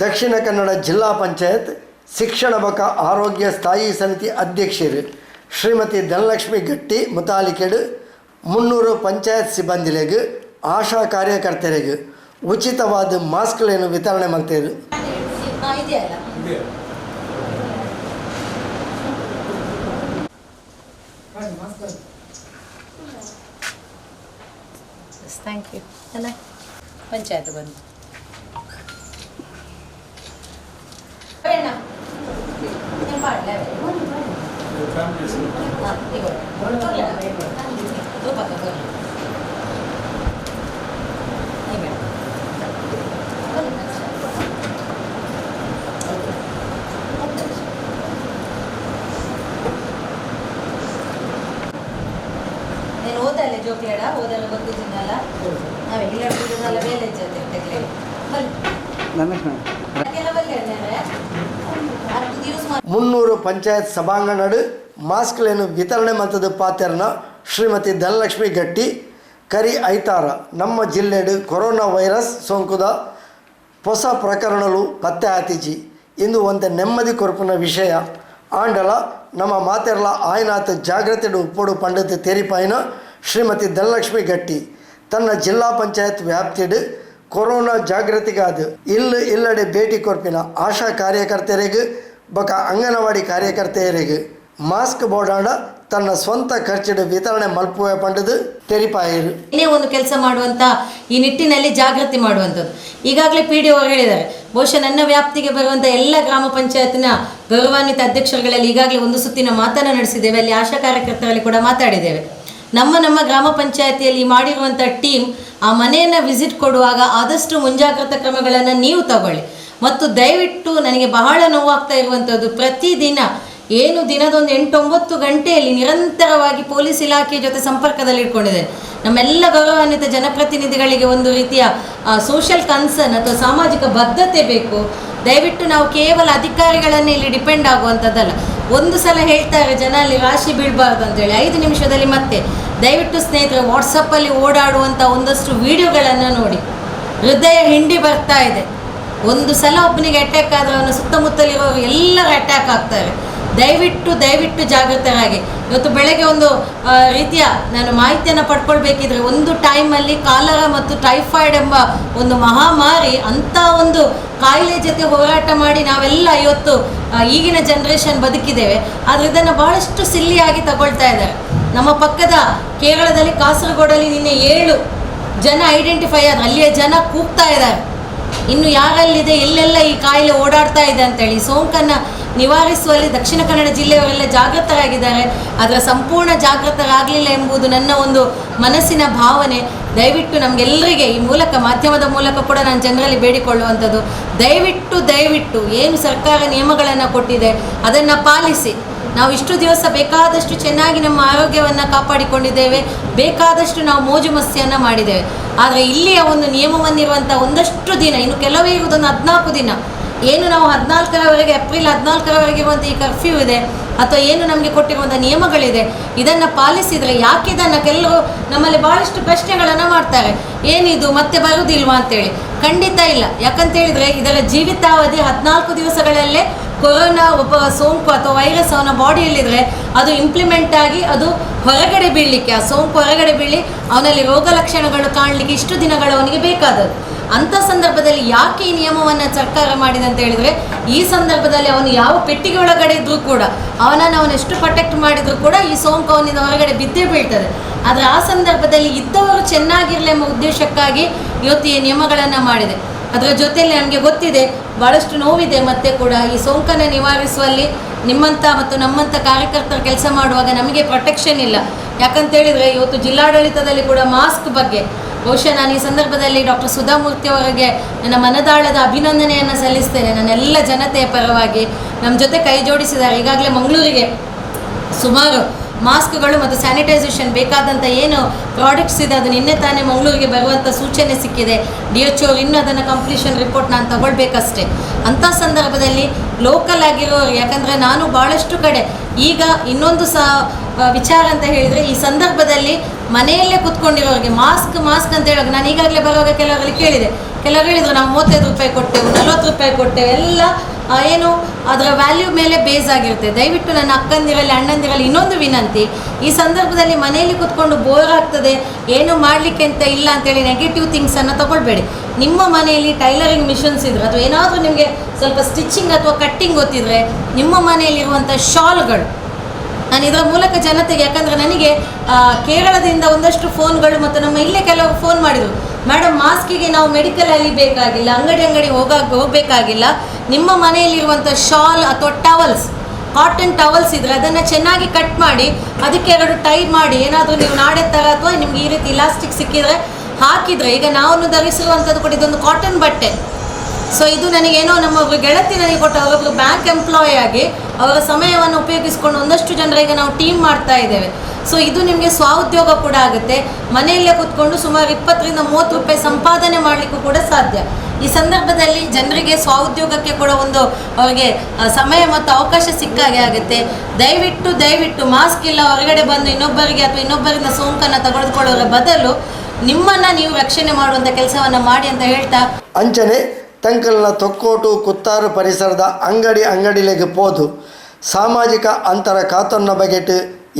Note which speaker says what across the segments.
Speaker 1: ದಕ್ಷಿಣ ಕನ್ನಡ ಜಿಲ್ಲಾ ಪಂಚಾಯತ್ ಶಿಕ್ಷಣ ಬಕ ಆರೋಗ್ಯ ಸ್ಥಾಯಿ ಸಮಿತಿ ಅಧ್ಯಕ್ಷರು ಶ್ರೀಮತಿ ಧನಲಕ್ಷ್ಮಿ ಗಟ್ಟಿ ಮುತಾಲಿಕೆಡು 300 ಪಂಚಾಯತ್ ಸಿಬ್ಬಂದಿಗಳಿಗೆ ಆಶಾ ಕಾರ್ಯಕರ್ತರಿಗೆ ಉಚಿತವಾದ ಮಾಸ್ಕ್ಗಳನ್ನು ವಿತರಣೆ ಮಾಡ್ತಾರೆ.
Speaker 2: Thank you. ಅಲ್ಲ ಪಂಚಾಯತ್ ಬಂದು నేను ఓదాలే జోక్లేడా ఓదాల బగ్గు తినాలా అవి ఇల్లడుకున్నాల వేలే జతే తెగలే
Speaker 1: ನಮಸ್ಕಾರ. 300 ಪಂಚಾಯತ್ ಸಭಾಂಗಣ ಮಾಸ್ಕ್ಗಳನ್ನು ವಿತರಣೆ ಮಾಡ್ತದ ಪಾತೆರ್ನ ಶ್ರೀಮತಿ ಧನಲಕ್ಷ್ಮಿ ಗಟ್ಟಿ ಕರಿ ಐತಾರ ನಮ್ಮ ಜಿಲ್ಲೆಡು ಕೊರೋನಾ ವೈರಸ್ ಸೋಂಕುದ ಹೊಸ ಪ್ರಕರಣಗಳು ಪತ್ತೆ ಆತಿಜಿ ಇಂದು ಒಂದು ನೆಮ್ಮದಿ ಕೊರಪಿನ ವಿಷಯ ಆಂಡಲ ನಮ್ಮ ಮಾತೆರ್ಲ ಆಯ್ನಾಥ ಜಾಗ್ರತೆಡು ಉಪ್ಪಡು ಪಂಡಿತ ತೆರಿಪಾಯಿನ ಶ್ರೀಮತಿ ಧನಲಕ್ಷ್ಮಿ ಗಟ್ಟಿ ತನ್ನ ಜಿಲ್ಲಾ ಪಂಚಾಯತ್ ವ್ಯಾಪ್ತಿಡು ಕೊರೋನಾ ಜಾಗೃತಿಗಾದ ಇಲ್ಲಡೆ ಭೇಟಿ ಕೊರ್ಪಿನ ಆಶಾ ಕಾರ್ಯಕರ್ತರಿಗೆ ಬಕ ಅಂಗನವಾಡಿ ಕಾರ್ಯಕರ್ತೆಯರಿಗೆ ಮಾಸ್ಕ್ ಬೋರ್ಡಾಂಡ ತನ್ನ ಸ್ವಂತ ಖರ್ಚಿನ ವಿತರಣೆ ಮಲ್ಪುವ ಪಂಡದು ತೆರಿಪಾಯರು
Speaker 2: ಏನೇ ಒಂದು ಕೆಲಸ ಮಾಡುವಂಥ ಈ ನಿಟ್ಟಿನಲ್ಲಿ ಜಾಗೃತಿ ಮಾಡುವಂಥದ್ದು. ಈಗಾಗಲೇ PDO ಅವರು ಹೇಳಿದ್ದಾರೆ, ಬಹುಶಃ ನನ್ನ ವ್ಯಾಪ್ತಿಗೆ ಬರುವಂಥ ಎಲ್ಲ ಗ್ರಾಮ ಪಂಚಾಯತ್ನ ಗೌರವಾನ್ವಿತ ಅಧ್ಯಕ್ಷರುಗಳಲ್ಲಿ ಈಗಾಗಲೇ ಒಂದು ಸುತ್ತಿನ ಮಾತನ್ನು ನಡೆಸಿದ್ದೇವೆ. ಅಲ್ಲಿ ಆಶಾ ಕಾರ್ಯಕರ್ತರಲ್ಲಿ ಕೂಡ ಮಾತಾಡಿದ್ದೇವೆ. ನಮ್ಮ ಗ್ರಾಮ ಪಂಚಾಯತಿಯಲ್ಲಿ ಮಾಡಿರುವಂಥ ಟೀಮ್ ಆ ಮನೆಯನ್ನು ವಿಸಿಟ್ ಕೊಡುವಾಗ ಆದಷ್ಟು ಮುಂಜಾಗ್ರತಾ ಕ್ರಮಗಳನ್ನು ನೀವು ತಗೊಳ್ಳಿ. ಮತ್ತು ದಯವಿಟ್ಟು ನನಗೆ ಬಹಳ ನೋವಾಗ್ತಾ ಇರುವಂಥದ್ದು, ಪ್ರತಿದಿನ ಏನು ದಿನದೊಂದು 8-9 ಗಂಟೆಯಲ್ಲಿ ನಿರಂತರವಾಗಿ ಪೊಲೀಸ್ ಇಲಾಖೆಯ ಜೊತೆ ಸಂಪರ್ಕದಲ್ಲಿ ಇಟ್ಕೊಂಡಿದ್ದೇನೆ. ನಮ್ಮೆಲ್ಲ ಗೌರವಾನ್ವಿತ ಜನಪ್ರತಿನಿಧಿಗಳಿಗೆ ಒಂದು ರೀತಿಯ ಸೋಷಿಯಲ್ ಕನ್ಸರ್ನ್ ಅಥವಾ ಸಾಮಾಜಿಕ ಬದ್ಧತೆ ಬೇಕು. ದಯವಿಟ್ಟು ನಾವು ಕೇವಲ ಅಧಿಕಾರಿಗಳನ್ನೇ ಇಲ್ಲಿ ಡಿಪೆಂಡ್ ಆಗುವಂಥದ್ದಲ್ಲ. ಒಂದು ಸಲ ಹೇಳ್ತಾರೆ ಜನ ಅಲ್ಲಿ ರಾಶಿ ಬೀಳಬಾರ್ದು ಅಂತೇಳಿ, 5 ನಿಮಿಷದಲ್ಲಿ ಮತ್ತೆ ದಯವಿಟ್ಟು ಸ್ನೇಹಿತರೆ ವಾಟ್ಸಪ್ಪಲ್ಲಿ ಓಡಾಡುವಂಥ ಒಂದಷ್ಟು ವಿಡಿಯೋಗಳನ್ನು ನೋಡಿ, ಹೃದಯ ಹಿಂಡಿ ಬರ್ತಾ ಇದೆ. ಒಂದು ಸಲ ಒಬ್ಬನಿಗೆ ಅಟ್ಯಾಕ್ ಆದರೆ ಅವನ ಸುತ್ತಮುತ್ತಲಿರೋರು ಎಲ್ಲರೂ ಅಟ್ಯಾಕ್ ಆಗ್ತಾರೆ. ದಯವಿಟ್ಟು ಜಾಗೃತರಾಗಿ. ಇವತ್ತು ಬೆಳಗ್ಗೆ ಒಂದು ರೀತಿಯ ನಾನು ಮಾಹಿತಿಯನ್ನು ಪಡ್ಕೊಳ್ಬೇಕಿದ್ರೆ, ಒಂದು ಟೈಮಲ್ಲಿ ಕಾಲರ ಮತ್ತು ಟೈಫಾಯ್ಡ್ ಎಂಬ ಒಂದು ಮಹಾಮಾರಿ ಅಂಥ ಒಂದು ಕಾಯಿಲೆ ಜೊತೆ ಹೋರಾಟ ಮಾಡಿ ನಾವೆಲ್ಲ ಇವತ್ತು ಈಗಿನ ಜನ್ರೇಷನ್ ಬದುಕಿದ್ದೇವೆ. ಆದರೆ ಇದನ್ನು ಭಾಳಷ್ಟು ಸಿಲ್ಲಿಯಾಗಿ ತಗೊಳ್ತಾ ಇದ್ದಾರೆ. ನಮ್ಮ ಪಕ್ಕದ ಕೇರಳದಲ್ಲಿ ಕಾಸರಗೋಡಲ್ಲಿ ನಿನ್ನೆ 7 ಜನ ಐಡೆಂಟಿಫೈ ಆದ, ಅಲ್ಲಿಯ ಜನ ಕೂಗ್ತಾ ಇದ್ದಾರೆ ಇನ್ನು ಯಾರಲ್ಲಿದೆ, ಎಲ್ಲೆಲ್ಲ ಈ ಕಾಯಿಲೆ ಓಡಾಡ್ತಾ ಇದೆ ಅಂತೇಳಿ. ಸೋಂಕನ್ನು ನಿವಾರಿಸುವಲ್ಲಿ ದಕ್ಷಿಣ ಕನ್ನಡ ಜಿಲ್ಲೆಯವರೆಲ್ಲ ಜಾಗೃತರಾಗಿದ್ದಾರೆ, ಅದರ ಸಂಪೂರ್ಣ ಜಾಗೃತರಾಗಲಿಲ್ಲ ಎಂಬುದು ನನ್ನ ಒಂದು ಮನಸ್ಸಿನ ಭಾವನೆ. ದಯವಿಟ್ಟು ನಮಗೆಲ್ಲರಿಗೆ ಈ ಮೂಲಕ ಮಾಧ್ಯಮದ ಮೂಲಕ ಕೂಡ ನಾನು ಜನರಲ್ಲಿ ಬೇಡಿಕೊಳ್ಳುವಂಥದ್ದು, ದಯವಿಟ್ಟು ಏನು ಸರ್ಕಾರ ನಿಯಮಗಳನ್ನು ಕೊಟ್ಟಿದೆ ಅದನ್ನು ಪಾಲಿಸಿ. ನಾವು ಇಷ್ಟು ದಿವಸ ಬೇಕಾದಷ್ಟು ಚೆನ್ನಾಗಿ ನಮ್ಮ ಆರೋಗ್ಯವನ್ನು ಕಾಪಾಡಿಕೊಂಡಿದ್ದೇವೆ, ಬೇಕಾದಷ್ಟು ನಾವು ಮೋಜು ಮಸ್ತಿಯನ್ನು ಮಾಡಿದ್ದೇವೆ. ಆದರೆ ಇಲ್ಲಿಯ ಒಂದು ನಿಯಮವನ್ನಿರುವಂಥ ಒಂದಷ್ಟು ದಿನ, ಇನ್ನು ಕೆಲವೇ ಇರುವುದೊಂದು 14 ದಿನ, ಏನು ನಾವು 14ರವರೆಗೆ ಏಪ್ರಿಲ್ 14ರವರೆಗೆ ಇರುವಂಥ ಈ ಕರ್ಫ್ಯೂ ಇದೆ ಅಥವಾ ಏನು ನಮಗೆ ಕೊಟ್ಟಿರುವಂಥ ನಿಯಮಗಳಿದೆ, ಇದನ್ನು ಪಾಲಿಸಿದರೆ ಯಾಕೆ ಇದನ್ನು ಕೆಲವರು ನಮ್ಮಲ್ಲಿ ಭಾಳಷ್ಟು ಪ್ರಶ್ನೆಗಳನ್ನು ಮಾಡ್ತಾರೆ, ಏನಿದು ಮತ್ತೆ ಬರುವುದಿಲ್ವಾ ಅಂತೇಳಿ. ಖಂಡಿತ ಇಲ್ಲ. ಯಾಕಂತೇಳಿದರೆ ಇದರ ಜೀವಿತಾವಧಿ 14 ದಿವಸಗಳಲ್ಲೇ ಕೊರೋನಾ ಒಬ್ಬ ಸೋಂಕು ಅಥವಾ ವೈರಸ್ ಅವನ ಬಾಡಿಯಲ್ಲಿದ್ದರೆ ಅದು ಇಂಪ್ಲಿಮೆಂಟ್ ಆಗಿ ಅದು ಹೊರಗಡೆ ಬೀಳಲಿಕ್ಕೆ, ಆ ಸೋಂಕು ಹೊರಗಡೆ ಬೀಳಿ ಅವನಲ್ಲಿ ರೋಗ ಲಕ್ಷಣಗಳು ಕಾಣಲಿಕ್ಕೆ ಇಷ್ಟು ದಿನಗಳು ಅವನಿಗೆ ಬೇಕಾದದ್ದು. ಅಂಥ ಸಂದರ್ಭದಲ್ಲಿ ಯಾಕೆ ಈ ನಿಯಮವನ್ನು ಸರ್ಕಾರ ಮಾಡಿದೆ ಅಂತ ಹೇಳಿದರೆ, ಈ ಸಂದರ್ಭದಲ್ಲಿ ಅವನು ಯಾವ ಪೆಟ್ಟಿಗೆ ಒಳಗಡೆ ಇದ್ದರೂ ಕೂಡ ಅವನನ್ನು ಎಷ್ಟು ಪ್ರೊಟೆಕ್ಟ್ ಮಾಡಿದರೂ ಕೂಡ ಈ ಸೋಂಕು ಅವನಿಂದ ಹೊರಗಡೆ ಬಿದ್ದೇ ಬೀಳ್ತದೆ. ಆದರೆ ಆ ಸಂದರ್ಭದಲ್ಲಿ ಇದ್ದವರು ಚೆನ್ನಾಗಿರಲಿ ಎಂಬ ಉದ್ದೇಶಕ್ಕಾಗಿ ಇವತ್ತು ಈ ನಿಯಮಗಳನ್ನು ಮಾಡಿದೆ. ಅದರ ಜೊತೆಯಲ್ಲಿ ನನಗೆ ಗೊತ್ತಿದೆ, ಭಾಳಷ್ಟು ನೋವಿದೆ. ಮತ್ತೆ ಕೂಡ ಈ ಸೋಂಕನ್ನು ನಿವಾರಿಸುವಲ್ಲಿ ನಿಮ್ಮಂಥ ಮತ್ತು ನಮ್ಮಂಥ ಕಾರ್ಯಕರ್ತರು ಕೆಲಸ ಮಾಡುವಾಗ ನಮಗೆ ಪ್ರೊಟೆಕ್ಷನ್ ಇಲ್ಲ. ಯಾಕಂತೇಳಿದರೆ ಇವತ್ತು ಜಿಲ್ಲಾಡಳಿತದಲ್ಲಿ ಕೂಡ ಮಾಸ್ಕ್ ಬಗ್ಗೆ ಬಹುಶಃ ನಾನು ಈ ಸಂದರ್ಭದಲ್ಲಿ ಡಾಕ್ಟರ್ ಸುಧಾಮೂರ್ತಿ ಅವರಿಗೆ ನನ್ನ ಮನದಾಳದ ಅಭಿನಂದನೆಯನ್ನು ಸಲ್ಲಿಸ್ತೇನೆ. ನನ್ನೆಲ್ಲ ಜನತೆಯ ಪರವಾಗಿ ನಮ್ಮ ಜೊತೆ ಕೈ ಜೋಡಿಸಿದ್ದಾರೆ. ಈಗಾಗಲೇ ಮಂಗಳೂರಿಗೆ ಸುಮಾರು ಮಾಸ್ಕ್ಗಳು ಮತ್ತು ಸ್ಯಾನಿಟೈಸೇಷನ್ ಬೇಕಾದಂಥ ಏನು ಪ್ರಾಡಕ್ಟ್ಸ್ ಇದೆ ಅದು ನಿನ್ನೆ ತಾನೇ ಮಂಗಳೂರಿಗೆ ಬರುವಂಥ ಸೂಚನೆ ಸಿಕ್ಕಿದೆ. DHO ಇನ್ನೂ ಅದನ್ನು ಕಂಪ್ಲೀಷನ್ ರಿಪೋರ್ಟ್ ನಾನು ತಗೊಳ್ಬೇಕಷ್ಟೇ. ಅಂಥ ಸಂದರ್ಭದಲ್ಲಿ ಲೋಕಲ್ ಆಗಿರೋರು, ಯಾಕಂದರೆ ನಾನು ಭಾಳಷ್ಟು ಕಡೆ ಈಗ ಇನ್ನೊಂದು ವಿಚಾರ ಅಂತ ಹೇಳಿದರೆ, ಈ ಸಂದರ್ಭದಲ್ಲಿ ಮನೆಯಲ್ಲೇ ಕೂತ್ಕೊಂಡಿರೋರಿಗೆ ಮಾಸ್ಕ್ ಅಂತ ಹೇಳುವಾಗ ನಾನು ಈಗಾಗಲೇ ಬರುವಾಗ ಕೆಲವರಲ್ಲಿ ಕೇಳಿದೆ. ಕೆಲವರು ಹೇಳಿದರು ನಾವು 35 ರೂಪಾಯಿ ಕೊಟ್ಟೆವು, 40 ರೂಪಾಯಿ ಕೊಟ್ಟೆವು, ಎಲ್ಲ ಏನು ಅದರ ವ್ಯಾಲ್ಯೂ ಮೇಲೆ ಬೇಸ್ ಆಗಿರುತ್ತೆ. ದಯವಿಟ್ಟು ನನ್ನ ಅಕ್ಕಂದಿರಲ್ಲಿ ಅಣ್ಣಂದಿರಲ್ಲಿ ಇನ್ನೊಂದು ವಿನಂತಿ, ಈ ಸಂದರ್ಭದಲ್ಲಿ ಮನೆಯಲ್ಲಿ ಕೂತ್ಕೊಂಡು ಬೋರ್ ಆಗ್ತದೆ, ಏನು ಮಾಡಲಿಕ್ಕೆ ಅಂತ ಇಲ್ಲ ಅಂತೇಳಿ ನೆಗೆಟಿವ್ ಥಿಂಗ್ಸನ್ನು ತಗೊಳ್ಬೇಡಿ. ನಿಮ್ಮ ಮನೆಯಲ್ಲಿ ಟೈಲರಿಂಗ್ ಮಿಷನ್ಸ್ ಇದ್ರೆ ಅಥವಾ ಏನಾದರೂ ನಿಮಗೆ ಸ್ವಲ್ಪ ಸ್ಟಿಚಿಂಗ್ ಅಥವಾ ಕಟ್ಟಿಂಗ್ ಗೊತ್ತಿದ್ರೆ, ನಿಮ್ಮ ಮನೆಯಲ್ಲಿರುವಂಥ ಶಾಲ್ಗಳು, ನಾನು ಇದರ ಮೂಲಕ ಜನತೆಗೆ, ಯಾಕಂದರೆ ನನಗೆ ಕೇರಳದಿಂದ ಒಂದಷ್ಟು ಫೋನ್ಗಳು ಮತ್ತು ನಮ್ಮ ಇಲ್ಲೇ ಕೆಲವರು ಫೋನ್ ಮಾಡಿದರು, ಮೇಡಮ್ ಮಾಸ್ಕಿಗೆ ನಾವು ಮೆಡಿಕಲಲ್ಲಿ ಬೇಕಾಗಿಲ್ಲ, ಅಂಗಡಿ ಹೋಗಬೇಕಾಗಿಲ್ಲ, ನಿಮ್ಮ ಮನೆಯಲ್ಲಿರುವಂಥ ಶಾಲ್ ಅಥವಾ ಟವಲ್ಸ್, ಕಾಟನ್ ಟವಲ್ಸ್ ಇದ್ದರೆ ಅದನ್ನು ಚೆನ್ನಾಗಿ ಕಟ್ ಮಾಡಿ ಅದಕ್ಕೆ 2 ಟೈ ಮಾಡಿ, ಏನಾದರೂ ನೀವು ನಾಡೆ ಥರ ಅಥವಾ ನಿಮ್ಗೆ ಈ ರೀತಿ ಇಲಾಸ್ಟಿಕ್ ಸಿಕ್ಕಿದರೆ ಹಾಕಿದರೆ, ಈಗ ನಾವು ಧರಿಸಿರುವಂಥದ್ದು ಕೂಡ ಇದೊಂದು ಕಾಟನ್ ಬಟ್ಟೆ. ಸೊ ಇದು ನನಗೇನೋ ನಮ್ಮ ಗೆಳತಿ ನನಗೆ ಕೊಟ್ಟು, ಅವರೊಬ್ಬರು ಬ್ಯಾಂಕ್ ಎಂಪ್ಲಾಯ್ ಆಗಿ ಅವರ ಸಮಯವನ್ನು ಉಪಯೋಗಿಸ್ಕೊಂಡು ಒಂದಷ್ಟು ಜನರಿಗೆ ನಾವು ಟೀಮ್ ಮಾಡ್ತಾ ಇದ್ದೇವೆ. ಸೊ ಇದು ನಿಮಗೆ ಸ್ವಉದ್ಯೋಗ ಕೂಡ ಆಗುತ್ತೆ. ಮನೆಯಲ್ಲೇ ಕೂತ್ಕೊಂಡು ಸುಮಾರು 20 ರಿಂದ 30 ರೂಪಾಯಿ ಸಂಪಾದನೆ ಮಾಡಲಿಕ್ಕೂ ಕೂಡ ಸಾಧ್ಯ. ಈ ಸಂದರ್ಭದಲ್ಲಿ ಜನರಿಗೆ ಸ್ವಉದ್ಯೋಗಕ್ಕೆ ಕೂಡ ಒಂದು ಅವರಿಗೆ ಸಮಯ ಮತ್ತು ಅವಕಾಶ ಸಿಕ್ಕಾಗೆ ಆಗುತ್ತೆ. ದಯವಿಟ್ಟು ಮಾಸ್ಕ್ ಇಲ್ಲ ಹೊರಗಡೆ ಬಂದು ಇನ್ನೊಬ್ಬರಿಗೆ ಅಥವಾ ಇನ್ನೊಬ್ಬರಿಂದ ಸೋಂಕನ್ನು ತೆಗೆದುಕೊಳ್ಳೋರ ಬದಲು ನಿಮ್ಮನ್ನು ನೀವು ರಕ್ಷಣೆ ಮಾಡುವಂಥ ಕೆಲಸವನ್ನು ಮಾಡಿ ಅಂತ ಹೇಳ್ತಾ,
Speaker 1: ಅಂಚನೆ ತಂಕಲ್ನ ತೊಕ್ಕೋಟು ಕುತ್ತಾರು ಪರಿಸರದ ಅಂಗಡಿಲೆಗೆ ಪೋದು ಸಾಮಾಜಿಕ ಅಂತರ ಕಾತೊನ್ನ ಬಗೆಟ್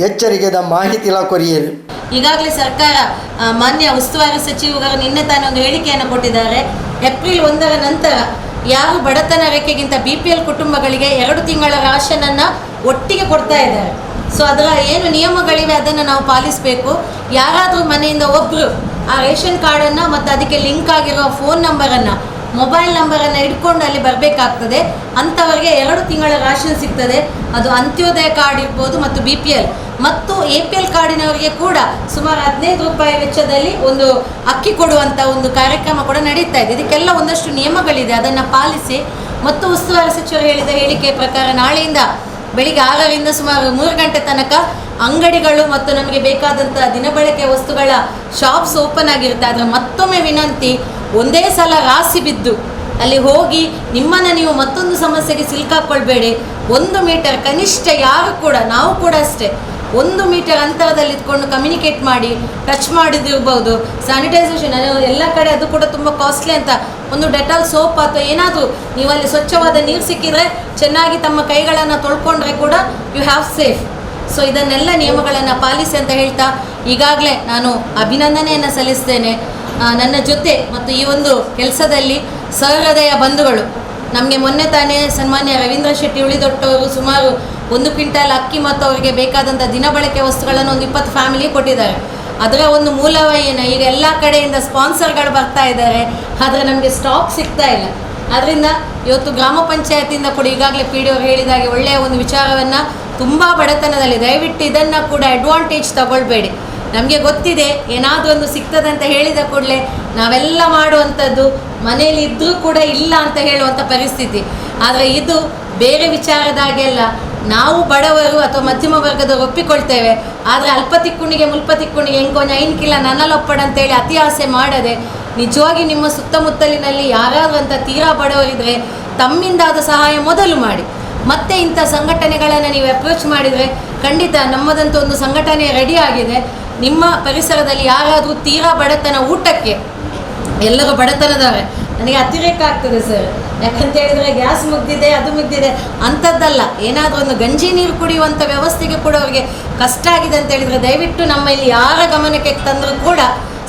Speaker 1: ಎಚ್ಚರಿಕೆದ ಮಾಹಿತಿಲ ಕೊರಿಯರು.
Speaker 2: ಈಗಾಗಲೇ ಸರ್ಕಾರ ಮಾನ್ಯ ಉಸ್ತುವಾರಿ ಸಚಿವರು ನಿನ್ನೆ ತಾನೇ ಒಂದು ಹೇಳಿಕೆಯನ್ನು ಕೊಟ್ಟಿದ್ದಾರೆ. ಏಪ್ರಿಲ್ 1ರ ನಂತರ ಯಾರು ಬಡತನ ರೇಖೆಗಿಂತ BPL ಕುಟುಂಬಗಳಿಗೆ 2 ತಿಂಗಳ ರಾಷನನ್ನು ಒಟ್ಟಿಗೆ ಕೊಡ್ತಾ ಇದ್ದಾರೆ. ಸೊ ಅದರ ಏನು ನಿಯಮಗಳಿವೆ ಅದನ್ನು ನಾವು ಪಾಲಿಸಬೇಕು. ಯಾರಾದರೂ ಮನೆಯಿಂದ ಒಬ್ಬರು ಆ ರೇಷನ್ ಕಾರ್ಡನ್ನು ಮತ್ತು ಅದಕ್ಕೆ ಲಿಂಕ್ ಆಗಿರೋ ಫೋನ್ ನಂಬರನ್ನು, ಮೊಬೈಲ್ ನಂಬರನ್ನು ಇಟ್ಕೊಂಡು ಅಲ್ಲಿ ಬರಬೇಕಾಗ್ತದೆ. ಅಂಥವರಿಗೆ 2 ತಿಂಗಳ ರಾಷನ್ ಸಿಗ್ತದೆ. ಅದು ಅಂತ್ಯೋದಯ ಕಾರ್ಡ್ ಇರ್ಬೋದು ಮತ್ತು BPL ಮತ್ತು APL ಕಾರ್ಡಿನವರಿಗೆ ಕೂಡ ಸುಮಾರು 15 ರೂಪಾಯಿ ವೆಚ್ಚದಲ್ಲಿ ಒಂದು ಅಕ್ಕಿ ಕೊಡುವಂಥ ಒಂದು ಕಾರ್ಯಕ್ರಮ ಕೂಡ ನಡೀತಾ ಇದೆ. ಇದಕ್ಕೆಲ್ಲ ಒಂದಷ್ಟು ನಿಯಮಗಳಿದೆ, ಅದನ್ನು ಪಾಲಿಸಿ. ಮತ್ತು ಉಸ್ತುವಾರಿ ಸಚಿವರು ಹೇಳಿದ ಹೇಳಿಕೆ ಪ್ರಕಾರ ನಾಳೆಯಿಂದ ಬೆಳಿಗ್ಗೆ 6ರಿಂದ ಸುಮಾರು 3 ಗಂಟೆ ತನಕ ಅಂಗಡಿಗಳು ಮತ್ತು ನಮಗೆ ಬೇಕಾದಂಥ ದಿನಬಳಕೆ ವಸ್ತುಗಳ ಶಾಪ್ಸ್ ಓಪನ್ ಆಗಿರುತ್ತೆ. ಆದರೆ ಮತ್ತೊಮ್ಮೆ ವಿನಂತಿ, ಒಂದೇ ಸಲ ರಾಸಿ ಬಿದ್ದು ಅಲ್ಲಿ ಹೋಗಿ ನಿಮ್ಮನ್ನು ನೀವು ಮತ್ತೊಂದು ಸಮಸ್ಯೆಗೆ ಸಿಲುಕಾಕೊಳ್ಬೇಡಿ. 1 ಮೀಟರ್ ಕನಿಷ್ಠ ಯಾರು ಕೂಡ, ನಾವು ಕೂಡ ಅಷ್ಟೇ, 1 ಮೀಟರ್ ಅಂತರದಲ್ಲಿ ಇದ್ಕೊಂಡು ಕಮ್ಯುನಿಕೇಟ್ ಮಾಡಿ, ಟಚ್ ಮಾಡಿದಿರ್ಬೋದು. ಸ್ಯಾನಿಟೈಸೇಷನ್ ಎಲ್ಲ ಕಡೆ ಅದು ಕೂಡ ತುಂಬ ಕಾಸ್ಟ್ಲಿ ಅಂತ ಒಂದು ಡೆಟಾಲ್ ಸೋಪ್ ಅಥವಾ ಏನಾದರೂ ನೀವು ಅಲ್ಲಿ ಸ್ವಚ್ಛವಾದ ನೀರು ಸಿಕ್ಕಿದರೆ ಚೆನ್ನಾಗಿ ತಮ್ಮ ಕೈಗಳನ್ನು ತೊಳ್ಕೊಂಡ್ರೆ ಕೂಡ ಯು ಹ್ಯಾವ್ ಸೇಫ್. ಸೊ ಇದನ್ನೆಲ್ಲ ನಿಯಮಗಳನ್ನು ಪಾಲಿಸಿ ಅಂತ ಹೇಳ್ತಾ, ಈಗಾಗಲೇ ನಾನು ಅಭಿನಂದನೆಯನ್ನು ಸಲ್ಲಿಸ್ತೇನೆ ನನ್ನ ಜೊತೆ ಮತ್ತು ಈ ಒಂದು ಕೆಲಸದಲ್ಲಿ ಸಹೃದಯ ಬಂಧುಗಳು. ನಮಗೆ ಮೊನ್ನೆ ತಾನೇ ಸನ್ಮಾನ್ಯ ರವೀಂದ್ರ ಶೆಟ್ಟಿ ಉಳಿದೊಟ್ಟವರು ಸುಮಾರು 1 ಕ್ವಿಂಟಾಲ್ ಅಕ್ಕಿ ಮತ್ತು ಅವರಿಗೆ ಬೇಕಾದಂಥ ದಿನಬಳಕೆ ವಸ್ತುಗಳನ್ನು ಒಂದು 20 ಫ್ಯಾಮಿಲಿ ಕೊಟ್ಟಿದ್ದಾರೆ. ಅದರ ಒಂದು ಮೂಲವ ಏನು, ಈಗ ಎಲ್ಲ ಕಡೆಯಿಂದ ಸ್ಪಾನ್ಸರ್ಗಳು ಬರ್ತಾ ಇದ್ದಾರೆ, ಆದರೆ ನಮಗೆ ಸ್ಟಾಕ್ ಸಿಗ್ತಾ ಇಲ್ಲ. ಆದ್ದರಿಂದ ಇವತ್ತು ಗ್ರಾಮ ಪಂಚಾಯತಿಯಿಂದ ಕೂಡ ಈಗಾಗಲೇ PDO ಹೇಳಿದಾಗೆ ಒಳ್ಳೆಯ ಒಂದು ವಿಚಾರವನ್ನು, ತುಂಬ ಬಡತನದಲ್ಲಿ ದಯವಿಟ್ಟು ಇದನ್ನು ಕೂಡ ಅಡ್ವಾಂಟೇಜ್ ತಗೊಳ್ಬೇಡಿ. ನಮಗೆ ಗೊತ್ತಿದೆ ಏನಾದರೂ ಒಂದು ಸಿಗ್ತದೆ ಅಂತ ಹೇಳಿದ ಕೂಡಲೇ ನಾವೆಲ್ಲ ಮಾಡುವಂಥದ್ದು, ಮನೆಯಲ್ಲಿ ಇದ್ದರೂ ಕೂಡ ಇಲ್ಲ ಅಂತ ಹೇಳುವಂಥ ಪರಿಸ್ಥಿತಿ. ಆದರೆ ಇದು ಬೇರೆ ವಿಚಾರದಾಗೆಲ್ಲ ನಾವು ಬಡವರು ಅಥವಾ ಮಧ್ಯಮ ವರ್ಗದವರು ಒಪ್ಪಿಕೊಳ್ತೇವೆ. ಆದರೆ ಅಲ್ಪ ತಿಕ್ಕುಣಿಗೆ ಮುಲ್ಪ ತಿಕ್ಕುಣಿಗೆ ಹೆಂಗೊಂದು ಐನ್ಕಿಲ್ಲ ನನ್ನಲೊಪ್ಪಡ ಅಂತೇಳಿ ಅತಿ ಆಸೆ ಮಾಡದೆ, ನಿಜವಾಗಿ ನಿಮ್ಮ ಸುತ್ತಮುತ್ತಲಿನಲ್ಲಿ ಯಾರಾದರೂ ಅಂತ ತೀರಾ ಬಡವರಿದ್ದರೆ ತಮ್ಮಿಂದಾದ ಸಹಾಯ ಮೊದಲು ಮಾಡಿ. ಮತ್ತೆ ಇಂಥ ಸಂಘಟನೆಗಳನ್ನು ನೀವು ಅಪ್ರೋಚ್ ಮಾಡಿದರೆ ಖಂಡಿತ ನಮ್ಮದಂತೂ ಒಂದು ಸಂಘಟನೆ ರೆಡಿ ಆಗಿದೆ. ನಿಮ್ಮ ಪರಿಸರದಲ್ಲಿ ಯಾರಾದರೂ ತೀರಾ ಬಡತನ, ಊಟಕ್ಕೆ ಎಲ್ಲರೂ ಬಡತನದವರೇ, ನನಗೆ ಅತಿರೇಕ ಆಗ್ತದೆ ಸರ್. ಯಾಕಂತ ಹೇಳಿದರೆ ಗ್ಯಾಸ್ ಮುಗ್ದಿದೆ, ಅದು ಮುಗ್ದಿದೆ ಅಂಥದ್ದಲ್ಲ, ಏನಾದರೂ ಒಂದು ಗಂಜಿ ನೀರು ಕುಡಿಯುವಂಥ ವ್ಯವಸ್ಥೆಗೆ ಕೂಡ ಅವರಿಗೆ ಕಷ್ಟ ಆಗಿದೆ ಅಂತ ಹೇಳಿದರೆ ದಯವಿಟ್ಟು ನಮ್ಮ ಇಲ್ಲಿ ಯಾರ ಗಮನಕ್ಕೆ ತಂದರೂ ಕೂಡ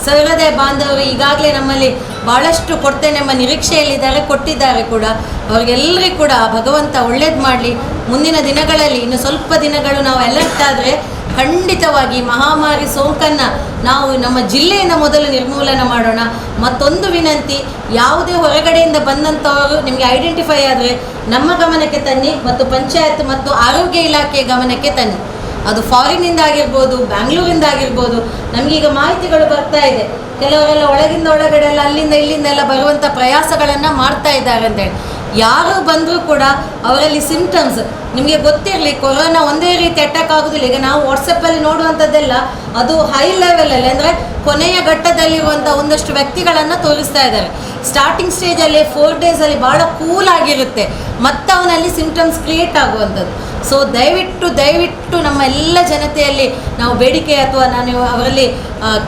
Speaker 2: ಸಹೃದಯ ಬಾಂಧವರು ಈಗಾಗಲೇ ನಮ್ಮಲ್ಲಿ ಭಾಳಷ್ಟು ಕೊಡ್ತೇನೆ ಎಂಬ ನಿರೀಕ್ಷೆಯಲ್ಲಿದ್ದಾರೆ, ಕೊಟ್ಟಿದ್ದಾರೆ ಕೂಡ. ಅವರಿಗೆಲ್ಲರಿಗೂ ಕೂಡ ಭಗವಂತ ಒಳ್ಳೇದು ಮಾಡಲಿ. ಮುಂದಿನ ದಿನಗಳಲ್ಲಿ ಇನ್ನು ಸ್ವಲ್ಪ ದಿನಗಳು ನಾವು ಅಲರ್ಟ್ ಆದರೆ ಖಂಡಿತವಾಗಿ ಮಹಾಮಾರಿ ಸೋಂಕನ್ನು ನಾವು ನಮ್ಮ ಜಿಲ್ಲೆಯಿಂದ ಮೊದಲು ನಿರ್ಮೂಲನೆ ಮಾಡೋಣ. ಮತ್ತೊಂದು ವಿನಂತಿ, ಯಾವುದೇ ಹೊರಗಡೆಯಿಂದ ಬಂದಂಥವರು ನಿಮಗೆ ಐಡೆಂಟಿಫೈ ಆದರೆ ನಮ್ಮ ಗಮನಕ್ಕೆ ತನ್ನಿ ಮತ್ತು ಪಂಚಾಯತ್ ಮತ್ತು ಆರೋಗ್ಯ ಇಲಾಖೆಯ ಗಮನಕ್ಕೆ ತನ್ನಿ. ಅದು ಫಾರಿನಿಂದ ಆಗಿರ್ಬೋದು, ಬ್ಯಾಂಗ್ಳೂರಿಂದ ಆಗಿರ್ಬೋದು. ನಮಗೀಗ ಮಾಹಿತಿಗಳು ಬರ್ತಾ ಇದೆ, ಕೆಲವರೆಲ್ಲ ಒಳಗಡೆ ಎಲ್ಲ ಅಲ್ಲಿಂದ ಇಲ್ಲಿಂದ ಎಲ್ಲ ಬರುವಂಥ ಪ್ರಯಾಸಗಳನ್ನು ಮಾಡ್ತಾ ಇದ್ದಾರೆ ಅಂತೇಳಿ. ಯಾರು ಬಂದರೂ ಕೂಡ ಅವರಲ್ಲಿ ಸಿಂಪ್ಟಮ್ಸ್ ನಿಮಗೆ ಗೊತ್ತಿರಲಿ, ಕೊರೋನಾ ಒಂದೇ ರೀತಿ ಅಟ್ಯಾಕ್ ಆಗೋದಿಲ್ಲ. ಈಗ ನಾವು ವಾಟ್ಸಪ್ಪಲ್ಲಿ ನೋಡುವಂಥದ್ದೆಲ್ಲ ಅದು ಹೈ ಲೆವೆಲಲ್ಲಿ, ಅಂದರೆ ಕೊನೆಯ ಘಟ್ಟದಲ್ಲಿರುವಂಥ ಒಂದಷ್ಟು ವ್ಯಕ್ತಿಗಳನ್ನು ತೋರಿಸ್ತಾ ಇದ್ದಾರೆ. ಸ್ಟಾರ್ಟಿಂಗ್ ಸ್ಟೇಜಲ್ಲಿ 4 ಡೇಸಲ್ಲಿ ಭಾಳ ಕೂಲ್ ಆಗಿರುತ್ತೆ, ಮತ್ತು ಅವನಲ್ಲಿ ಸಿಂಪ್ಟಮ್ಸ್ ಕ್ರಿಯೇಟ್ ಆಗುವಂಥದ್ದು. ಸೊ ದಯವಿಟ್ಟು ನಮ್ಮ ಎಲ್ಲ ಜನತೆಯಲ್ಲಿ ನಾವು ಬೇಡಿಕೆ ಅಥವಾ ನಾನು ಅವರಲ್ಲಿ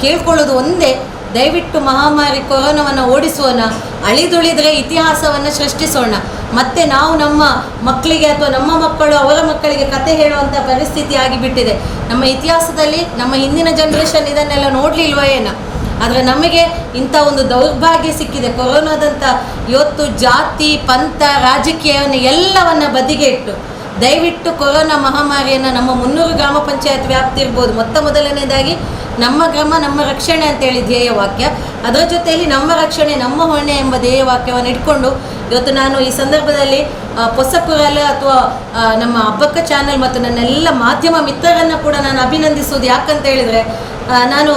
Speaker 2: ಕೇಳ್ಕೊಳ್ಳೋದು ಒಂದೇ, ದಯವಿಟ್ಟು ಮಹಾಮಾರಿ ಕೊರೋನಾವನ್ನು ಓಡಿಸೋಣ, ಅಳಿದುಳಿದರೆ ಇತಿಹಾಸವನ್ನು ಸೃಷ್ಟಿಸೋಣ. ಮತ್ತು ನಾವು ನಮ್ಮ ಮಕ್ಕಳಿಗೆ ಅಥವಾ ನಮ್ಮ ಮಕ್ಕಳು ಅವರ ಮಕ್ಕಳಿಗೆ ಕತೆ ಹೇಳುವಂಥ ಪರಿಸ್ಥಿತಿ ಆಗಿಬಿಟ್ಟಿದೆ. ನಮ್ಮ ಇತಿಹಾಸದಲ್ಲಿ ನಮ್ಮ ಹಿಂದಿನ ಜನ್ರೇಷನ್ ಇದನ್ನೆಲ್ಲ ನೋಡಲಿಲ್ವೋ ಏನೋ, ಆದರೆ ನಮಗೆ ಇಂಥ ಒಂದು ದೌರ್ಭಾಗ್ಯ ಸಿಕ್ಕಿದೆ. ಕೊರೋನಾದಂಥ ಇವತ್ತು ಜಾತಿ ಪಂಥ ರಾಜಕೀಯವನ್ನು ಎಲ್ಲವನ್ನು ಬದಿಗೆ ಇಟ್ಟು ದಯವಿಟ್ಟು ಕೊರೋನಾ ಮಹಾಮಾರಿಯನ್ನು ನಮ್ಮ 300 ಗ್ರಾಮ ಪಂಚಾಯತ್ ವ್ಯಾಪ್ತಿ ಇರ್ಬೋದು. ಮೊದಲನೇದಾಗಿ ನಮ್ಮ ಗ್ರಾಮ ನಮ್ಮ ರಕ್ಷಣೆ ಅಂತೇಳಿ ಧ್ಯೇಯವಾಕ್ಯ, ಅದರ ಜೊತೆಯಲ್ಲಿ ನಮ್ಮ ರಕ್ಷಣೆ ನಮ್ಮ ಹೊಣೆ ಎಂಬ ಧ್ಯೇಯವಾಕ್ಯವನ್ನು ಇಟ್ಕೊಂಡು ಇವತ್ತು ನಾನು ಈ ಸಂದರ್ಭದಲ್ಲಿ ಪೊಸಪುರಲ್ಲ ಅಥವಾ ನಮ್ಮ ಹಬ್ಬಕ್ಕ ಚಾನಲ್ ಮತ್ತು ನನ್ನೆಲ್ಲ ಮಾಧ್ಯಮ ಮಿತ್ರರನ್ನು ಕೂಡ ನಾನು ಅಭಿನಂದಿಸುವುದು. ಯಾಕಂತ ಹೇಳಿದರೆ ನಾವು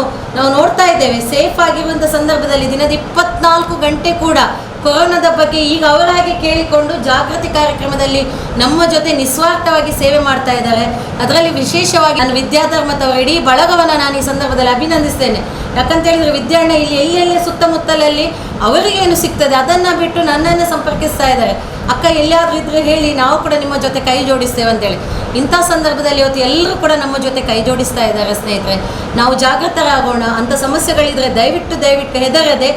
Speaker 2: ನೋಡ್ತಾ ಇದ್ದೇವೆ ಸೇಫ್ ಆಗಿರುವಂಥ ಸಂದರ್ಭದಲ್ಲಿ ದಿನದ 24 ಗಂಟೆ ಕೂಡ ಕೊರೋನಾದ ಬಗ್ಗೆ ಈಗ ಅವರಾಗಿ ಕೇಳಿಕೊಂಡು ಜಾಗೃತಿ ಕಾರ್ಯಕ್ರಮದಲ್ಲಿ ನಮ್ಮ ಜೊತೆ ನಿಸ್ವಾರ್ಥವಾಗಿ ಸೇವೆ ಮಾಡ್ತಾ ಇದ್ದಾರೆ. ಅದರಲ್ಲಿ ವಿಶೇಷವಾಗಿ ನಾನು ವಿದ್ಯಾಧರ್ಮದ ಅವರ ಇಡೀ ಬಳಗವನ್ನು ನಾನು ಈ ಸಂದರ್ಭದಲ್ಲಿ ಅಭಿನಂದಿಸ್ತೇನೆ. ಯಾಕಂತ ಹೇಳಿದರೆ ವಿದ್ಯಾರ್ಣ ಇಲ್ಲಿ ಎಲ್ಲೆಲ್ಲೇ ಸುತ್ತಮುತ್ತಲಲ್ಲಿ ಅವರಿಗೇನು ಸಿಗ್ತದೆ ಅದನ್ನು ಬಿಟ್ಟು ನನ್ನನ್ನು ಸಂಪರ್ಕಿಸ್ತಾ ಇದ್ದಾರೆ. ಅಕ್ಕ ಎಲ್ಲಿಯಾದರೂ ಇದ್ದರೆ ಹೇಳಿ, ನಾವು ಕೂಡ ನಿಮ್ಮ ಜೊತೆ ಕೈ ಜೋಡಿಸ್ತೇವೆ ಅಂತೇಳಿ. ಇಂಥ ಸಂದರ್ಭದಲ್ಲಿ ಇವತ್ತು ಎಲ್ಲರೂ ಕೂಡ ನಮ್ಮ ಜೊತೆ ಕೈ ಜೋಡಿಸ್ತಾ ಇದ್ದಾರೆ. ಸ್ನೇಹಿತರೆ, ನಾವು ಜಾಗೃತರಾಗೋಣ. ಅಂಥ ಸಮಸ್ಯೆಗಳಿದ್ದರೆ ದಯವಿಟ್ಟು ಹೆದರದೆ,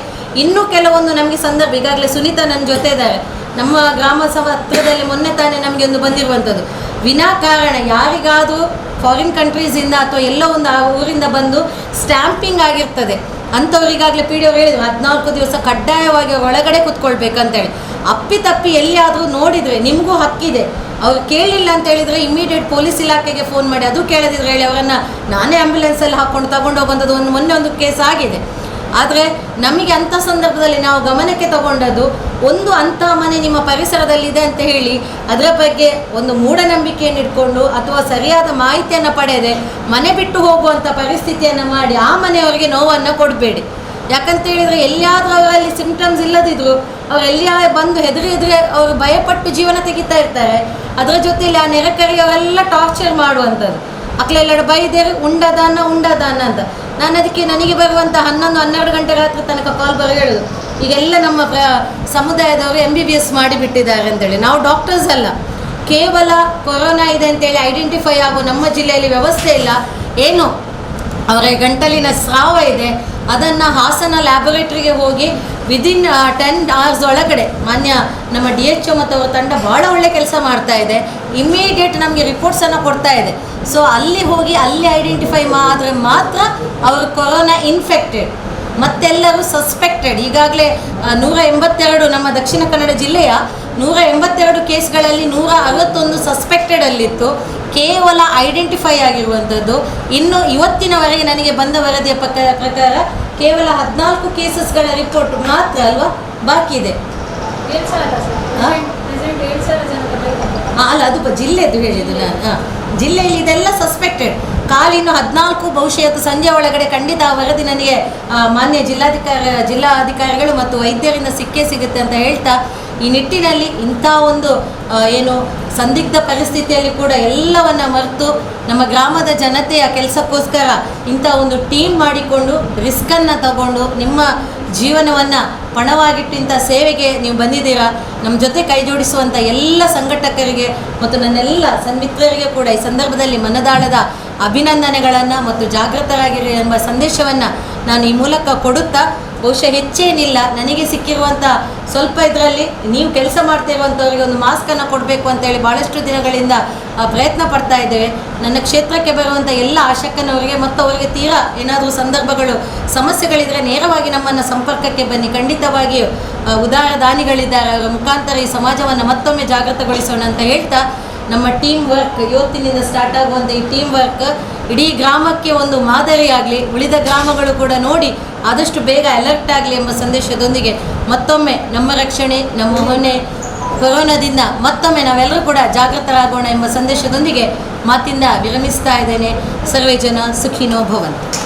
Speaker 2: ಇನ್ನೂ ಕೆಲವೊಂದು ನಮಗೆ ಸಂದರ್ಭ, ಈಗಾಗಲೇ ಸುನೀತಾ ನನ್ನ ಜೊತೆ ಇದ್ದಾರೆ. ನಮ್ಮ ಗ್ರಾಮ ಸಭಾ ಹತ್ರದಲ್ಲಿ ಮೊನ್ನೆ ತಾನೇ ನಮಗೆ ಒಂದು ಬಂದಿರುವಂಥದ್ದು, ವಿನಾಕಾರಣ ಯಾರಿಗಾದರೂ ಫಾರಿನ್ ಕಂಟ್ರೀಸಿಂದ ಅಥವಾ ಎಲ್ಲೋ ಒಂದು ಆ ಊರಿಂದ ಬಂದು ಸ್ಟ್ಯಾಂಪಿಂಗ್ ಆಗಿರ್ತದೆ ಅಂಥವ್ರಿಗಾಗಲೇ PDO ಹೇಳಿದ್ರು 14 ದಿವಸ ಕಡ್ಡಾಯವಾಗಿ ಒಳಗಡೆ ಕೂತ್ಕೊಳ್ಬೇಕಂತೇಳಿ. ಅಪ್ಪಿತಪ್ಪಿ ಎಲ್ಲಿಯಾದರೂ ನೋಡಿದರೆ ನಿಮಗೂ ಹಕ್ಕಿದೆ. ಅವ್ರು ಕೇಳಿಲ್ಲ ಅಂತ ಹೇಳಿದರೆ ಇಮಿಡಿಯೇಟ್ ಪೊಲೀಸ್ ಇಲಾಖೆಗೆ ಫೋನ್ ಮಾಡಿ, ಅದು ಕೇಳದಿದ್ರೆ ಹೇಳಿ ಅವರನ್ನು ನಾನೇ ಆ್ಯಂಬುಲೆನ್ಸಲ್ಲಿ ಹಾಕ್ಕೊಂಡು ತಗೊಂಡೋಗುವಂಥದ್ದು ಮೊನ್ನೆ ಒಂದು ಕೇಸ್ ಆಗಿದೆ. ಆದರೆ ನಮಗೆ ಅಂಥ ಸಂದರ್ಭದಲ್ಲಿ ನಾವು ಗಮನಕ್ಕೆ ತಗೊಂಡದ್ದು ಒಂದು ಅಂಥ ಮನೆ ನಿಮ್ಮ ಪರಿಸರದಲ್ಲಿದೆ ಅಂತ ಹೇಳಿ ಅದರ ಬಗ್ಗೆ ಒಂದು ಮೂಢನಂಬಿಕೆಯನ್ನು ಇಟ್ಕೊಂಡು ಅಥವಾ ಸರಿಯಾದ ಮಾಹಿತಿಯನ್ನು ಪಡೆಯದೆ ಮನೆ ಬಿಟ್ಟು ಹೋಗುವಂಥ ಪರಿಸ್ಥಿತಿಯನ್ನು ಮಾಡಿ ಆ ಮನೆಯವರಿಗೆ ನೋವನ್ನು ಕೊಡಬೇಡಿ. ಯಾಕಂತ ಹೇಳಿದರೆ ಎಲ್ಲಿಯಾದರೂ ಅವರಲ್ಲಿ ಸಿಂಪ್ಟಮ್ಸ್ ಇಲ್ಲದಿದ್ದರೂ ಅವ್ರು ಎಲ್ಲಿಯಾದರೂ ಬಂದು ಹೆದರಿ ಅವರು ಭಯಪಟ್ಟು ಜೀವನ ತೆಗಿತಾ ಇರ್ತಾರೆ. ಅದರ ಜೊತೆಯಲ್ಲಿ ಆ ನೆರೆಕರಿಯವರೆಲ್ಲ ಟಾರ್ಚರ್ ಮಾಡುವಂಥದ್ದು, ಅಕ್ಲೆಲ್ಲ ಬೈದೇರು ಉಂಡದಾನ ಅಂತ. ನಾನು ಅದಕ್ಕೆ ನನಗೆ ಬರುವಂಥ 11-12 ಗಂಟೆ ರಾತ್ರಿ ತನಕ ಕಾಲ್ ಬರೋ ಹೇಳೋದು, ಈಗೆಲ್ಲ ನಮ್ಮ ಸಮುದಾಯದವರು MBBS ಮಾಡಿಬಿಟ್ಟಿದ್ದಾರೆ ಅಂತೇಳಿ. ನಾವು ಡಾಕ್ಟರ್ಸ್ ಅಲ್ಲ, ಕೇವಲ ಕೊರೋನಾ ಇದೆ ಅಂತೇಳಿ ಐಡೆಂಟಿಫೈ ಆಗೋ ನಮ್ಮ ಜಿಲ್ಲೆಯಲ್ಲಿ ವ್ಯವಸ್ಥೆ ಇಲ್ಲ. ಏನು ಅವರ ಗಂಟಲಿನ ಸ್ರಾವ ಇದೆ, ಅದನ್ನು ಹಾಸನ ಲ್ಯಾಬೊರೇಟ್ರಿಗೆ ಹೋಗಿ ವಿದಿನ್ 10 hours ಒಳಗಡೆ ಮಾನ್ಯ ನಮ್ಮ DHO ಮತ್ತು ಅವರ ತಂಡ ಭಾಳ ಒಳ್ಳೆ ಕೆಲಸ ಮಾಡ್ತಾ ಇದೆ. ಇಮ್ಮಿಡಿಯೇಟ್ ನಮಗೆ ರಿಪೋರ್ಟ್ಸನ್ನು ಕೊಡ್ತಾ ಇದೆ. ಸೊ ಅಲ್ಲಿ ಹೋಗಿ ಅಲ್ಲಿ ಐಡೆಂಟಿಫೈ ಆದರೆ ಮಾತ್ರ ಅವರು ಕೊರೋನಾ ಇನ್ಫೆಕ್ಟೆಡ್, ಮತ್ತೆಲ್ಲರೂ ಸಸ್ಪೆಕ್ಟೆಡ್. ಈಗಾಗಲೇ 182 ನಮ್ಮ ದಕ್ಷಿಣ ಕನ್ನಡ ಜಿಲ್ಲೆಯ 182 ಕೇಸ್ಗಳಲ್ಲಿ 161 ಸಸ್ಪೆಕ್ಟೆಡಲ್ಲಿತ್ತು, ಕೇವಲ ಐಡೆಂಟಿಫೈ ಆಗಿರುವಂಥದ್ದು. ಇನ್ನು ಇವತ್ತಿನವರೆಗೆ ನನಗೆ ಬಂದ ವರದಿಯ ಪ್ರಕಾರ ಕೇವಲ 14 ಕೇಸಸ್ಗಳ ರಿಪೋರ್ಟ್ ಮಾತ್ರ ಅಲ್ವಾ ಬಾಕಿ ಇದೆ. ಅಲ್ಲ, ಅದು ಜಿಲ್ಲೆದು ಹೇಳಿದ್ದು ನಾನು. ಜಿಲ್ಲೆಯಲ್ಲಿ ಇದೆಲ್ಲ ಸಸ್ಪೆಕ್ಟೆಡ್. ಕಾಲಿನ್ನು 14 ಬಹುಶಃ ಸಂಜೆ ಒಳಗಡೆ ಖಂಡಿತ ಆ ವರದಿ ನನಗೆ ಮಾನ್ಯ ಜಿಲ್ಲಾಧಿಕಾರಿಗಳು ಮತ್ತು ವೈದ್ಯರಿಂದ ಸಿಗುತ್ತೆ ಅಂತ ಹೇಳ್ತಾ, ಈ ನಿಟ್ಟಿನಲ್ಲಿ ಇಂಥ ಒಂದು ಏನು ಸಂದಿಗ್ಧ ಪರಿಸ್ಥಿತಿಯಲ್ಲಿ ಕೂಡ ಎಲ್ಲವನ್ನು ಮರೆತು ನಮ್ಮ ಗ್ರಾಮದ ಜನತೆಯ ಕೆಲಸಕ್ಕೋಸ್ಕರ ಇಂಥ ಒಂದು ಟೀಮ್ ಮಾಡಿಕೊಂಡು ರಿಸ್ಕನ್ನು ತಗೊಂಡು ನಿಮ್ಮ ಜೀವನವನ್ನು ಪಣವಾಗಿಟ್ಟು ಇಂಥ ಸೇವೆಗೆ ನೀವು ಬಂದಿದ್ದೀರಾ. ನಮ್ಮ ಜೊತೆ ಕೈ ಜೋಡಿಸುವಂಥ ಎಲ್ಲ ಸಂಘಟಕರಿಗೆ ಮತ್ತು ನನ್ನೆಲ್ಲ ಸನ್ಮಿತ್ರರಿಗೆ ಕೂಡ ಈ ಸಂದರ್ಭದಲ್ಲಿ ಮನದಾಳದ ಅಭಿನಂದನೆಗಳನ್ನು ಮತ್ತು ಜಾಗೃತರಾಗಿರಿ ಎಂಬ ಸಂದೇಶವನ್ನು ನಾನು ಈ ಮೂಲಕ ಕೊಡುತ್ತಾ, ಬಹುಶಃ ಹೆಚ್ಚೇನಿಲ್ಲ ನನಗೆ ಸಿಕ್ಕಿರುವಂಥ ಸ್ವಲ್ಪ ಇದರಲ್ಲಿ ನೀವು ಕೆಲಸ ಮಾಡ್ತಿರುವಂಥವ್ರಿಗೆ ಒಂದು ಮಾಸ್ಕನ್ನು ಕೊಡಬೇಕು ಅಂತೇಳಿ ಭಾಳಷ್ಟು ದಿನಗಳಿಂದ ಪ್ರಯತ್ನ ಪಡ್ತಾ ಇದ್ದೇವೆ. ನನ್ನ ಕ್ಷೇತ್ರಕ್ಕೆ ಬರುವಂಥ ಎಲ್ಲ ಆಶಕನವರಿಗೆ ಮತ್ತು ಅವರಿಗೆ ತೀರಾ ಏನಾದರೂ ಸಂದರ್ಭಗಳು ಸಮಸ್ಯೆಗಳಿದ್ದರೆ ನೇರವಾಗಿ ನಮ್ಮನ್ನು ಸಂಪರ್ಕಕ್ಕೆ ಬನ್ನಿ. ಖಂಡಿತವಾಗಿಯೂ ಉದಾರ ದಾನಿಗಳಿದ್ದಾರೆ, ಅವರ ಮುಖಾಂತರ ಈ ಸಮಾಜವನ್ನು ಮತ್ತೊಮ್ಮೆ ಜಾಗೃತಗೊಳಿಸೋಣ ಅಂತ ಹೇಳ್ತಾ, ನಮ್ಮ ಟೀಮ್ ವರ್ಕ್ ಇವತ್ತಿನಿಂದ ಸ್ಟಾರ್ಟ್ ಆಗುವಂಥ ಈ ಟೀಮ್ ವರ್ಕ್ ಇಡೀ ಗ್ರಾಮಕ್ಕೆ ಒಂದು ಮಾದರಿಯಾಗಲಿ, ಉಳಿದ ಗ್ರಾಮಗಳು ಕೂಡ ನೋಡಿ ಆದಷ್ಟು ಬೇಗ ಅಲರ್ಟ್ ಆಗಲಿ ಎಂಬ ಸಂದೇಶದೊಂದಿಗೆ ಮತ್ತೊಮ್ಮೆ ನಮ್ಮ ರಕ್ಷಣೆ ನಮ್ಮ ಹೊಣೆ, ಕೊರೋನಾದಿಂದ ಮತ್ತೊಮ್ಮೆ ನಾವೆಲ್ಲರೂ ಕೂಡ ಜಾಗೃತರಾಗೋಣ ಎಂಬ ಸಂದೇಶದೊಂದಿಗೆ ಮಾತಿಂದ ವಿರಮಿಸ್ತಾ ಇದ್ದೇನೆ. ಸರ್ವೇ ಜನ ಸುಖಿನೋ ಭವಂತು.